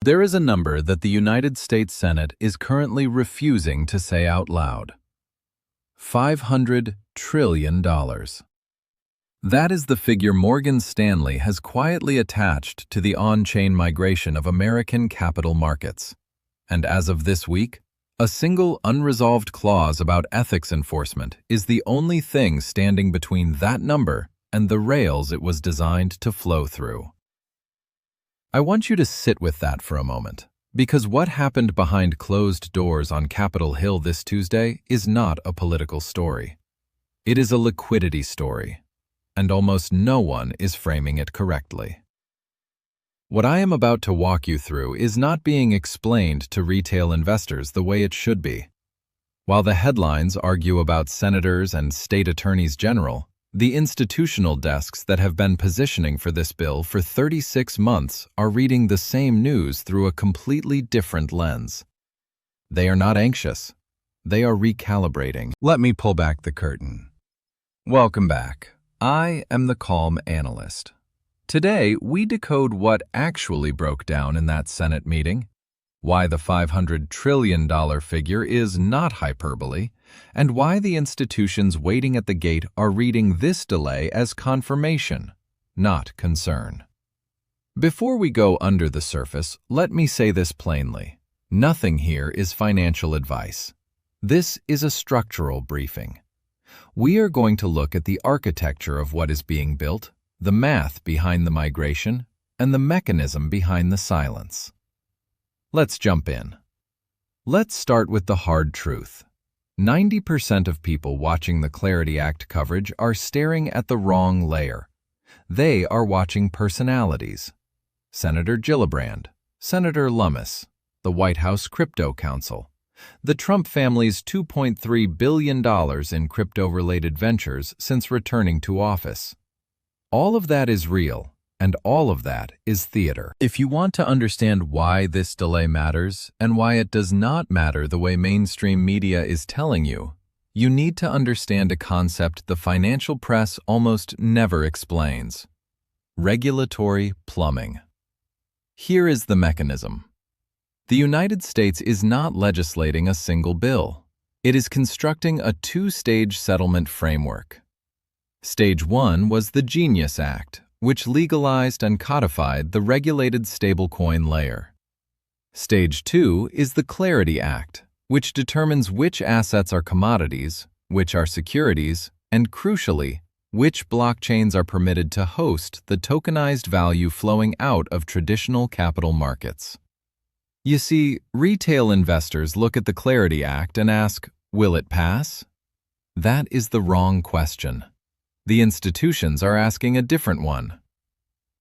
There is a number that the United States Senate is currently refusing to say out loud. $500 trillion. That is the figure Morgan Stanley has quietly attached to the on-chain migration of American capital markets. And as of this week, a single unresolved clause about ethics enforcement is the only thing standing between that number and the rails it was designed to flow through. I want you to sit with that for a moment, because what happened behind closed doors on Capitol Hill this Tuesday is not a political story. It is a liquidity story, and almost no one is framing it correctly. What I am about to walk you through is not being explained to retail investors the way it should be. While the headlines argue about senators and state attorneys general, the institutional desks that have been positioning for this bill for 36 months are reading the same news through a completely different lens. They are not anxious. They are recalibrating. Let me pull back the curtain. Welcome back. I am the calm analyst. Today, we decode what actually broke down in that Senate meeting, why the $500 trillion figure is not hyperbole, and why the institutions waiting at the gate are reading this delay as confirmation, not concern. Before we go under the surface, let me say this plainly. Nothing here is financial advice. This is a structural briefing. We are going to look at the architecture of what is being built, the math behind the migration, and the mechanism behind the silence. Let's jump in. Let's start with the hard truth. 90% of people watching the Clarity Act coverage are staring at the wrong layer. They are watching personalities. Senator Gillibrand, Senator Lummis, the White House Crypto Council, the Trump family's $2.3 billion in crypto-related ventures since returning to office. All of that is real, and all of that is theater. If you want to understand why this delay matters and why it does not matter the way mainstream media is telling you, you need to understand a concept the financial press almost never explains: regulatory plumbing. Here is the mechanism. The United States is not legislating a single bill. It is constructing a two-stage settlement framework. Stage 1 was the Genius Act, which legalized and codified the regulated stablecoin layer. Stage 2 is the Clarity Act, which determines which assets are commodities, which are securities, and crucially, which blockchains are permitted to host the tokenized value flowing out of traditional capital markets. You see, retail investors look at the Clarity Act and ask, will it pass? That is the wrong question. The institutions are asking a different one.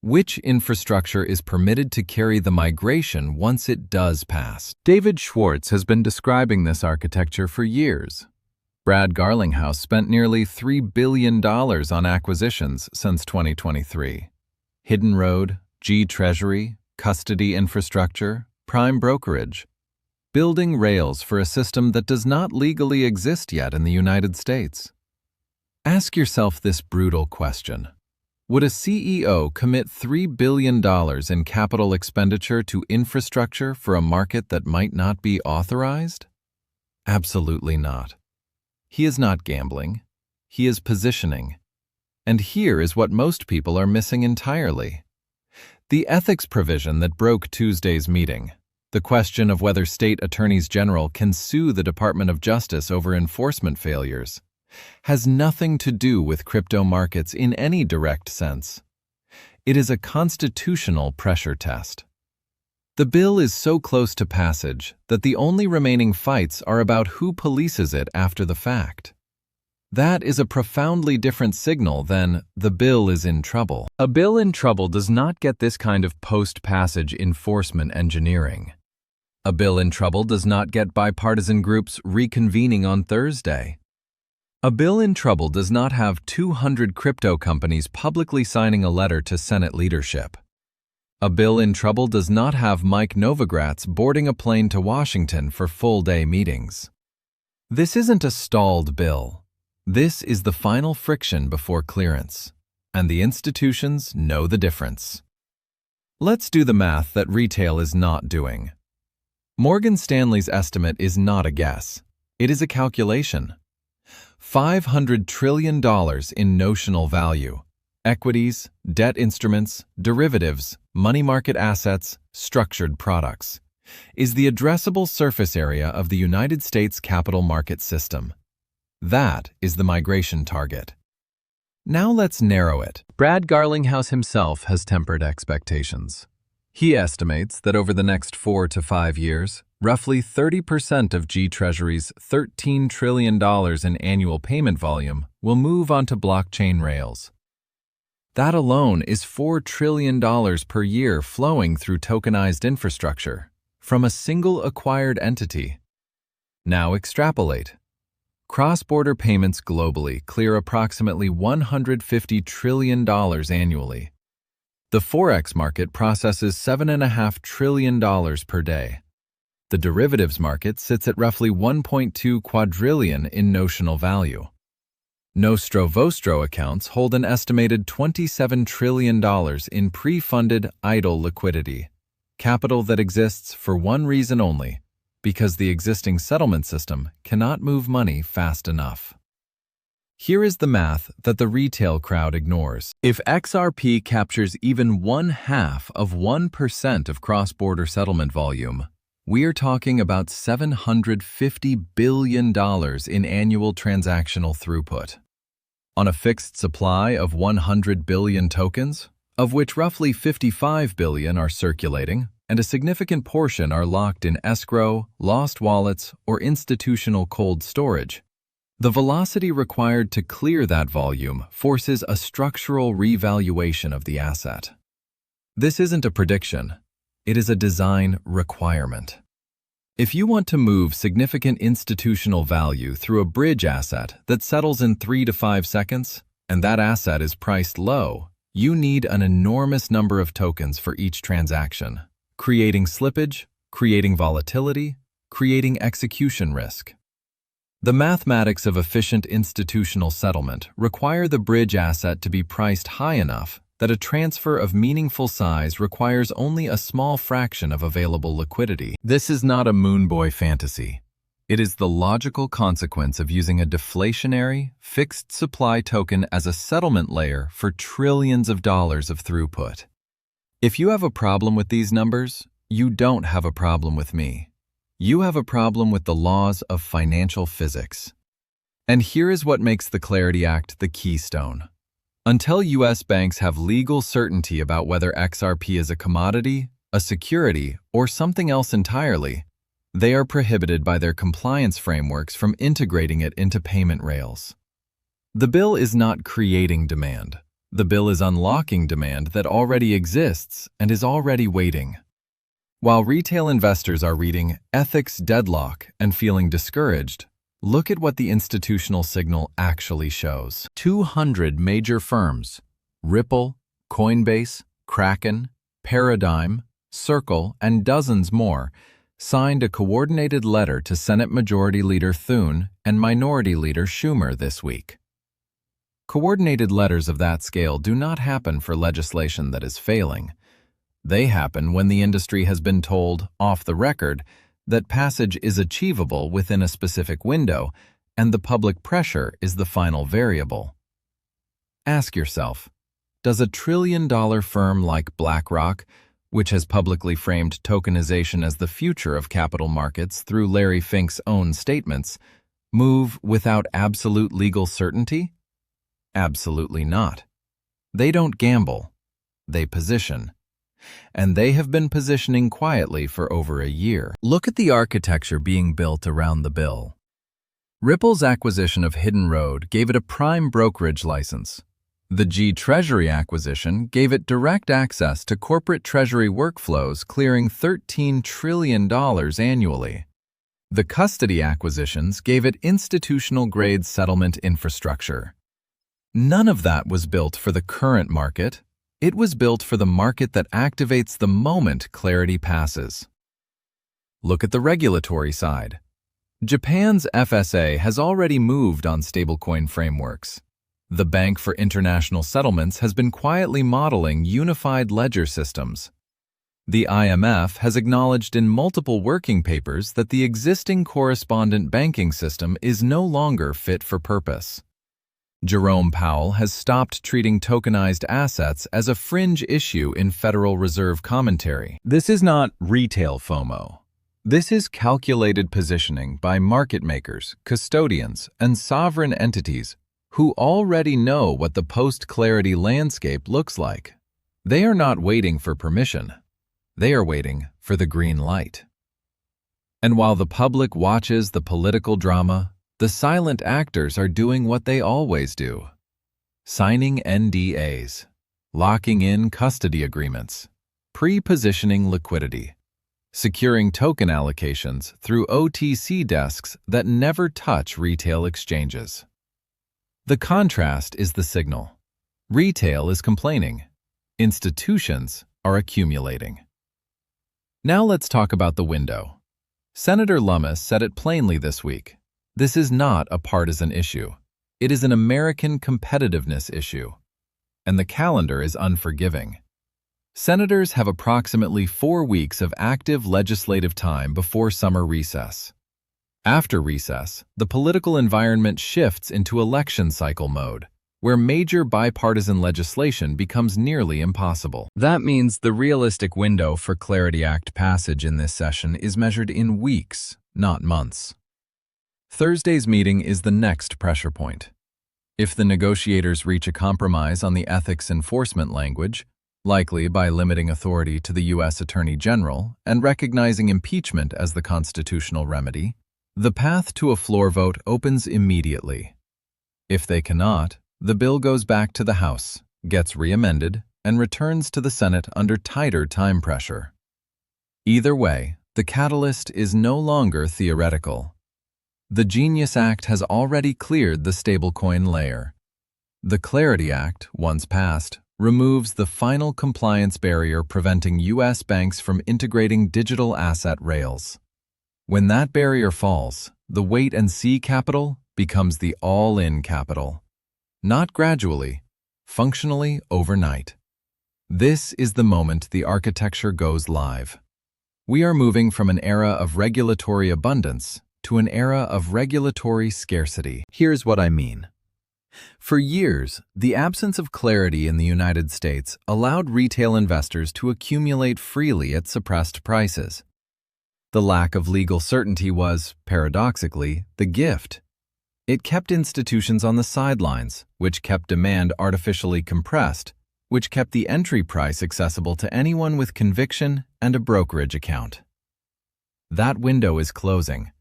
Which infrastructure is permitted to carry the migration once it does pass? David Schwartz has been describing this architecture for years. Brad Garlinghouse spent nearly $3 billion on acquisitions since 2023. Hidden Road, G-Treasury, custody infrastructure, prime brokerage. Building rails for a system that does not legally exist yet in the United States. Ask yourself this brutal question. Would a CEO commit $3 billion in capital expenditure to infrastructure for a market that might not be authorized? Absolutely not. He is not gambling. He is positioning. And here is what most people are missing entirely. The ethics provision that broke Tuesday's meeting, the question of whether state attorneys general can sue the Department of Justice over enforcement failures, has nothing to do with crypto markets in any direct sense. It is a constitutional pressure test. The bill is so close to passage that the only remaining fights are about who polices it after the fact. That is a profoundly different signal than the bill is in trouble. A bill in trouble does not get this kind of post-passage enforcement engineering. A bill in trouble does not get bipartisan groups reconvening on Thursday. A bill in trouble does not have 200 crypto companies publicly signing a letter to Senate leadership. A bill in trouble does not have Mike Novogratz boarding a plane to Washington for full-day meetings. This isn't a stalled bill. This is the final friction before clearance, and the institutions know the difference. Let's do the math that retail is not doing. Morgan Stanley's estimate is not a guess. It is a calculation. $500 trillion in notional value. Equities, debt instruments, derivatives, money market assets, structured products, is the addressable surface area of the United States capital market system. That is the migration target. Now let's narrow it. Brad Garlinghouse himself has tempered expectations. He estimates that over the next 4 to 5 years, roughly 30% of G Treasury's $13 trillion in annual payment volume will move onto blockchain rails. That alone is $4 trillion per year flowing through tokenized infrastructure from a single acquired entity. Now extrapolate. Cross-border payments globally clear approximately $150 trillion annually. The Forex market processes $7.5 trillion per day. The derivatives market sits at roughly 1.2 quadrillion in notional value. Nostro Vostro accounts hold an estimated $27 trillion in pre-funded idle liquidity, capital that exists for one reason only, because the existing settlement system cannot move money fast enough. Here is the math that the retail crowd ignores. If XRP captures even 1/2 of 1% of cross-border settlement volume, we are talking about $750 billion in annual transactional throughput. On a fixed supply of 100 billion tokens, of which roughly 55 billion are circulating, and a significant portion are locked in escrow, lost wallets, or institutional cold storage, the velocity required to clear that volume forces a structural revaluation of the asset. This isn't a prediction, it is a design requirement. If you want to move significant institutional value through a bridge asset that settles in 3 to 5 seconds, and that asset is priced low, you need an enormous number of tokens for each transaction, creating slippage, creating volatility, creating execution risk. The mathematics of efficient institutional settlement require the bridge asset to be priced high enough that a transfer of meaningful size requires only a small fraction of available liquidity. This is not a moonboy fantasy. It is the logical consequence of using a deflationary, fixed supply token as a settlement layer for trillions of dollars of throughput. If you have a problem with these numbers, you don't have a problem with me. You have a problem with the laws of financial physics. And here is what makes the Clarity Act the keystone. Until U.S. banks have legal certainty about whether XRP is a commodity, a security, or something else entirely, they are prohibited by their compliance frameworks from integrating it into payment rails. The bill is not creating demand. The bill is unlocking demand that already exists and is already waiting. While retail investors are reading ethics deadlock and feeling discouraged, look at what the institutional signal actually shows. 200 major firms, Ripple, Coinbase, Kraken, Paradigm, Circle, and dozens more, signed a coordinated letter to Senate Majority Leader Thune and Minority Leader Schumer this week. Coordinated letters of that scale do not happen for legislation that is failing. They happen when the industry has been told, off the record, that passage is achievable within a specific window, and the public pressure is the final variable. Ask yourself, does a trillion-dollar firm like BlackRock, which has publicly framed tokenization as the future of capital markets through Larry Fink's own statements, move without absolute legal certainty? Absolutely not. They don't gamble. They position. And they have been positioning quietly for over a year. Look at the architecture being built around the bill. Ripple's acquisition of Hidden Road gave it a prime brokerage license. The G Treasury acquisition gave it direct access to corporate treasury workflows clearing $13 trillion annually. The custody acquisitions gave it institutional-grade settlement infrastructure. None of that was built for the current market. It was built for the market that activates the moment clarity passes. Look at the regulatory side. Japan's FSA has already moved on stablecoin frameworks. The Bank for International Settlements has been quietly modeling unified ledger systems. The IMF has acknowledged in multiple working papers that the existing correspondent banking system is no longer fit for purpose. Jerome Powell has stopped treating tokenized assets as a fringe issue in Federal Reserve commentary. This is not retail FOMO. This is calculated positioning by market makers, custodians, and sovereign entities who already know what the post-clarity landscape looks like. They are not waiting for permission. They are waiting for the green light. And while the public watches the political drama, the silent actors are doing what they always do: signing NDAs, locking in custody agreements, pre-positioning liquidity, securing token allocations through OTC desks that never touch retail exchanges. The contrast is the signal. Retail is complaining. Institutions are accumulating. Now let's talk about the window. Senator Lummis said it plainly this week. This is not a partisan issue. It is an American competitiveness issue. And the calendar is unforgiving. Senators have approximately 4 weeks of active legislative time before summer recess. After recess, the political environment shifts into election cycle mode, where major bipartisan legislation becomes nearly impossible. That means the realistic window for Clarity Act passage in this session is measured in weeks, not months. Thursday's meeting is the next pressure point. If the negotiators reach a compromise on the ethics enforcement language, likely by limiting authority to the U.S. Attorney General and recognizing impeachment as the constitutional remedy, the path to a floor vote opens immediately. If they cannot, the bill goes back to the House, gets re-amended, and returns to the Senate under tighter time pressure. Either way, the catalyst is no longer theoretical. The Genius Act has already cleared the stablecoin layer. The Clarity Act, once passed, removes the final compliance barrier preventing U.S. banks from integrating digital asset rails. When that barrier falls, the wait-and-see capital becomes the all-in capital. Not gradually, functionally overnight. This is the moment the architecture goes live. We are moving from an era of regulatory abundance to an era of regulatory scarcity. Here's what I mean. For years, the absence of clarity in the United States allowed retail investors to accumulate freely at suppressed prices. The lack of legal certainty was, paradoxically, the gift. It kept institutions on the sidelines, which kept demand artificially compressed, which kept the entry price accessible to anyone with conviction and a brokerage account. That window is closing.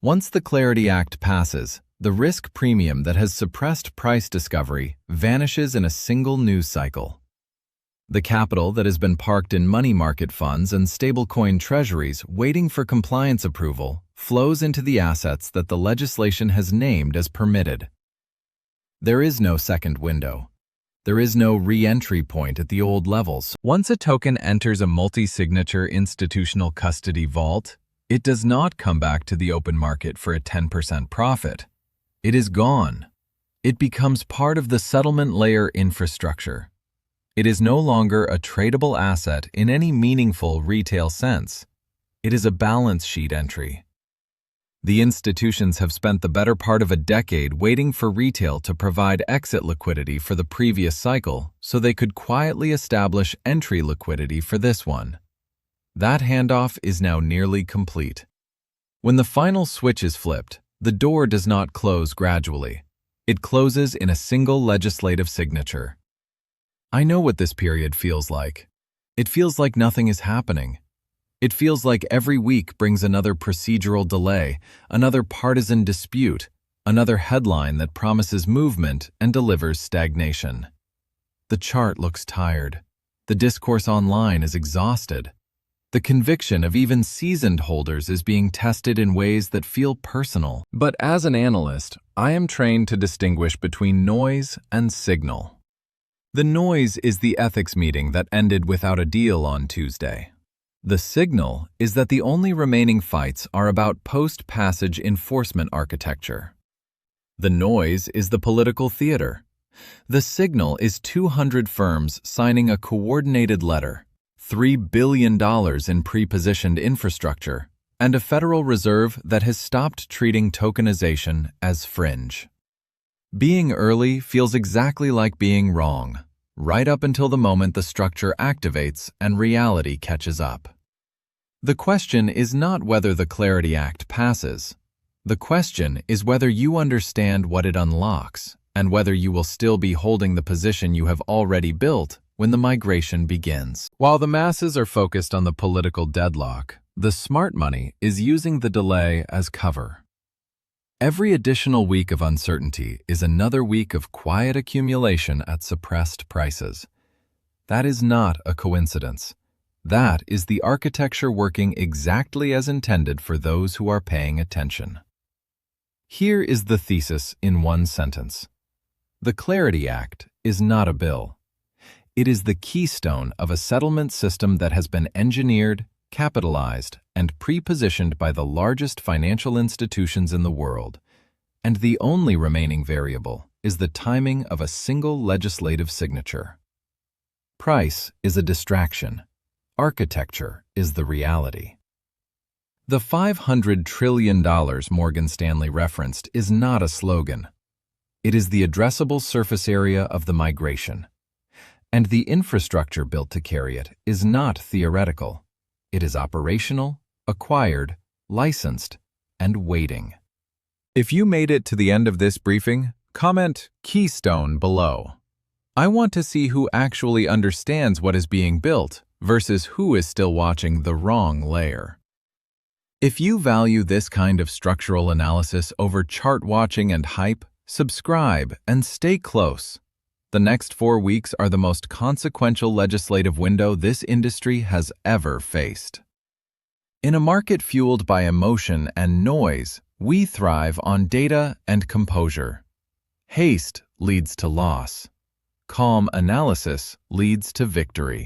Once the Clarity Act passes, the risk premium that has suppressed price discovery vanishes in a single news cycle. The capital that has been parked in money market funds and stablecoin treasuries waiting for compliance approval flows into the assets that the legislation has named as permitted. There is no second window. There is no re-entry point at the old levels. Once a token enters a multi-signature institutional custody vault, it does not come back to the open market for a 10% profit. It is gone. It becomes part of the settlement layer infrastructure. It is no longer a tradable asset in any meaningful retail sense. It is a balance sheet entry. The institutions have spent the better part of a decade waiting for retail to provide exit liquidity for the previous cycle so they could quietly establish entry liquidity for this one. That handoff is now nearly complete. When the final switch is flipped, the door does not close gradually. It closes in a single legislative signature. I know what this period feels like. It feels like nothing is happening. It feels like every week brings another procedural delay, another partisan dispute, another headline that promises movement and delivers stagnation. The chart looks tired. The discourse online is exhausted. The conviction of even seasoned holders is being tested in ways that feel personal. But as an analyst, I am trained to distinguish between noise and signal. The noise is the ethics meeting that ended without a deal on Tuesday. The signal is that the only remaining fights are about post-passage enforcement architecture. The noise is the political theater. The signal is 200 firms signing a coordinated letter, $3 billion in pre-positioned infrastructure, and a Federal Reserve that has stopped treating tokenization as fringe. Being early feels exactly like being wrong, right up until the moment the structure activates and reality catches up. The question is not whether the Clarity Act passes. The question is whether you understand what it unlocks and whether you will still be holding the position you have already built when the migration begins. While the masses are focused on the political deadlock, the smart money is using the delay as cover. Every additional week of uncertainty is another week of quiet accumulation at suppressed prices. That is not a coincidence. That is the architecture working exactly as intended for those who are paying attention. Here is the thesis in one sentence. The Clarity Act is not a bill. It is the keystone of a settlement system that has been engineered, capitalized, and pre-positioned by the largest financial institutions in the world, and the only remaining variable is the timing of a single legislative signature. Price is a distraction. Architecture is the reality. The $500 trillion Morgan Stanley referenced is not a slogan. It is the addressable surface area of the migration. And the infrastructure built to carry it is not theoretical. It is operational, acquired, licensed, and waiting. If you made it to the end of this briefing, comment Keystone below. I want to see who actually understands what is being built versus who is still watching the wrong layer. If you value this kind of structural analysis over chart watching and hype, subscribe and stay close. The next 4 weeks are the most consequential legislative window this industry has ever faced. In a market fueled by emotion and noise, we thrive on data and composure. Haste leads to loss. Calm analysis leads to victory.